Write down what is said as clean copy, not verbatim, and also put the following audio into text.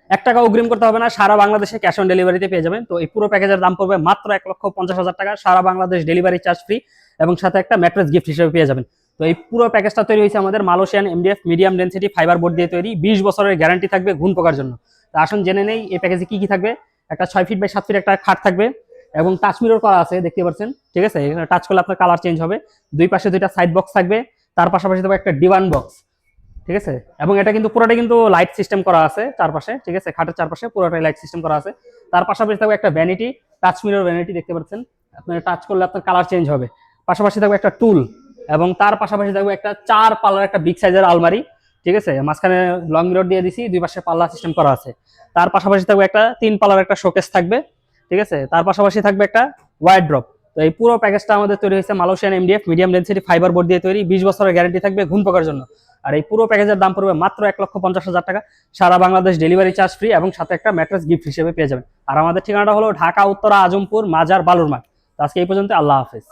1 টাকা অগ্রিম করতে হবে না, সারা বাংলাদেশে ক্যাশ অন ডেলিভারিতে পেয়ে যাবেন। তো এই পুরো প্যাকেজের দাম পড়বে মাত্র 1,50,000 টাকা, সারা বাংলাদেশ ডেলিভারি চার্জ ফ্রি এবং সাথে একটা ম্যাট্রেস গিফট হিসেবে পেয়ে যাবেন। তো এই পুরো প্যাকেজটা তৈরি হয়েছে আমাদের Malaysian MDF medium density fibre board দিয়ে তৈরি, 20 বছরের গ্যারান্টি থাকবে ঘুণ পোকার জন্য। তো আসুন জেনে নেই এই প্যাকেজে কি কি থাকবে। একটা 6 ফিট বাই 7 ফিট একটা খাট থাকবে এবং টাচ মিরর করা আছে, দেখতে পাচ্ছেন, ঠিক আছে। এখানে টাচ করলে আপনার কালার চেঞ্জ হবে। দুই পাশে দুইটা সাইড বক্স থাকবে, তার পাশাপাশি থাকবে একটা ডিভান বক্স, ঠিক আছে। এবং এটা কিন্তু পুরোটাই কিন্তু লাইট সিস্টেম করা আছে চারপাশে, ঠিক আছে, খাটের চারপাশে পুরোটাই লাইট সিস্টেম করা আছে। তার পাশাপাশি থাকবে একটা ভ্যানিটি, টাচ মিরর ভ্যানিটি, দেখতে পাচ্ছেন, আপনি টাচ করলে আপনার কালার চেঞ্জ হবে। পাশাপাশি থাকবে একটা টুল এবং তার পাশাপাশি থাকবে একটা 4 পাল্লার একটা বিগ সাইজের আলমারি, ঠিক আছে। মাঝখানে লং মিরর দিয়ে দিছি, দুই পাশে পাল্লা সিস্টেম করা আছে। তার পাশাপাশি থাকবে একটা 3 পাল্লার একটা শোকেস থাকবে, ঠিক আছে। তার পাশাপাশি থাকবে একটা ওয়াইড্রপ। তো এই পুরো প্যাকেজটা আমাদের তৈরি হয়েছে Malaysian MDF medium density fibre board দিয়ে তৈরি, 20 বছরের গ্যারান্টি থাকবে ঘুণ পোকার জন্য। আর এই পুরো প্যাকেজের দাম পড়বে মাত্র 1,50,000 টাকা, সারা বাংলাদেশ ডেলিভারি চার্জ ফ্রি এবং সাথে একটা ম্যাট্রেস গিফট হিসেবে পেয়ে যাবেন। আর আমাদের ঠিকানাটা হলো ঢাকা উত্তরা আজমপুর মাজার বালুরমাঠ। আজকে এই পর্যন্ত, আল্লাহ হাফেজ।